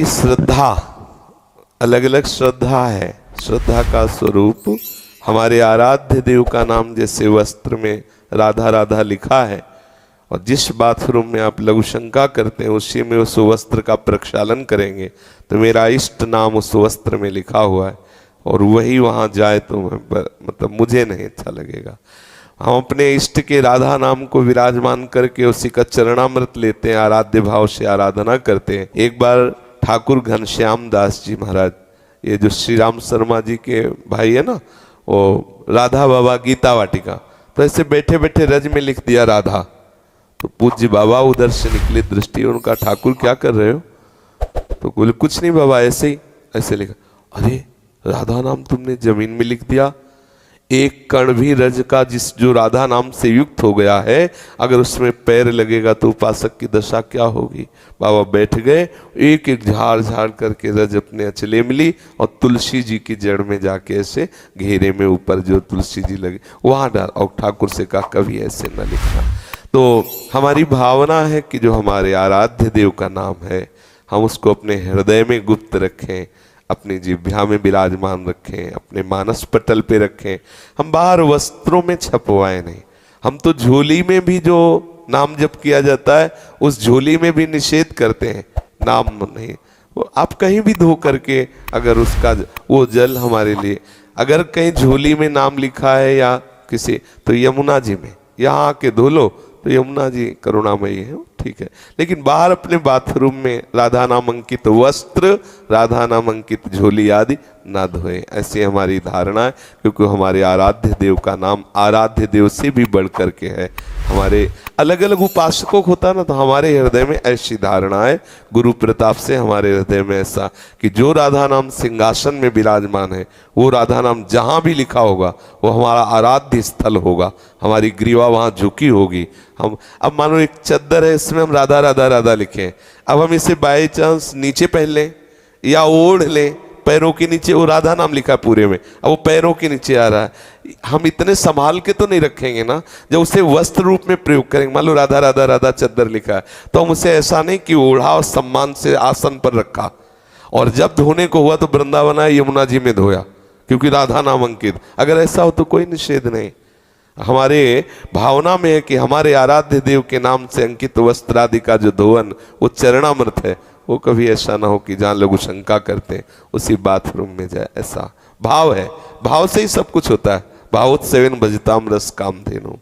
श्रद्धा, अलग अलग श्रद्धा है। श्रद्धा का स्वरूप हमारे आराध्य देव का नाम जैसे वस्त्र में राधा राधा लिखा है, और जिस बाथरूम में आप लघु शंका करते हैं उसी में उस वस्त्र का प्रक्षालन करेंगे तो मेरा इष्ट नाम उस वस्त्र में लिखा हुआ है, और वही वहाँ जाए तो मतलब मुझे नहीं अच्छा लगेगा। हम अपने इष्ट के राधा नाम को विराजमान करके उसी का चरणामृत लेते हैं, आराध्य भाव से आराधना करते हैं। एक बार ठाकुर घनश्याम दास जी महाराज, ये जो श्री राम शर्मा जी के भाई है ना, वो राधा बाबा गीता वाटिका, तो ऐसे बैठे बैठे रज में लिख दिया राधा। तो पूज्य बाबा उधर से निकले दृष्टि, उनका ठाकुर क्या कर रहे हो? तो बोले कुछ नहीं बाबा, ऐसे ही ऐसे लिखा। अरे राधा नाम तुमने जमीन में लिख दिया। एक कण भी रज का जो राधा नाम से युक्त हो गया है, अगर उसमें पैर लगेगा तो उपासक की दशा क्या होगी। बाबा बैठ गए, एक एक झाड़ झाड़ करके रज अपने अचले मिली और तुलसी जी की जड़ में जाके ऐसे घेरे में ऊपर जो तुलसी जी लगे वहां डाल, और ठाकुर से कहा कभी ऐसे न लिखना। तो हमारी भावना है कि जो हमारे आराध्य देव का नाम है हम उसको अपने हृदय में गुप्त रखें, अपनी जिह्वा में विराजमान रखें, अपने मानस पटल पे रखें। हम बाहर वस्त्रों में छपवाए नहीं। हम तो झोली में भी जो नाम जप किया जाता है उस झोली में भी निषेध करते हैं, नाम नहीं। वो आप कहीं भी धो करके अगर उसका वो जल हमारे लिए, अगर कहीं झोली में नाम लिखा है या किसी, तो यमुना जी में यहाँ आके धो लो तो यमुना जी करुणामयी है, ठीक है। लेकिन बाहर अपने बाथरूम में राधा नाम अंकित वस्त्र, राधा नाम अंकित झोली आदि ना धोए, ऐसी हमारी धारणा है। क्योंकि हमारे आराध्य देव का नाम आराध्य देव से भी बढ़ करके है। हमारे अलग अलग उपासकों को होता ना, तो हमारे हृदय में ऐसी धारणा है, गुरु प्रताप से हमारे हृदय में ऐसा कि जो राधा नाम सिंहासन में विराजमान है वो राधा नाम जहाँ भी लिखा होगा वो हमारा आराध्य स्थल होगा, हमारी ग्रीवा वहाँ झुकी होगी। हम अब मानो एक चद्दर है, इसमें हम राधा राधा राधा लिखें, अब हम इसे बाई चांस नीचे पहन लें या ओढ़ लें, पैरों के नीचे वो राधा नाम लिखा है पूरे में, अब वो पैरों के नीचे आ रहा है, हम इतने संभाल के तो नहीं रखेंगे ना। जब उसे वस्त्र रूप में प्रयोग करेंगे, मान लो राधा राधा राधा चद्दर लिखा है, तो हम उसे ऐसा नहीं कि ओढ़ा और सम्मान से आसन पर रखा, और जब धोने को हुआ तो वृंदावन आए यमुना जी में धोया क्योंकि राधा नाम अंकित। अगर ऐसा हो तो कोई निषेध नहीं। हमारे भावना में है कि हमारे आराध्य देव के नाम से अंकित वस्त्र आदि का जो धोवन वो चरणामृत है, वो कभी ऐसा ना हो कि जहाँ लोग शंका करते हैं उसी बाथरूम में जाए। ऐसा भाव है, भाव से ही सब कुछ होता है। भावोत्सवेन भजताम रस कामधेनु।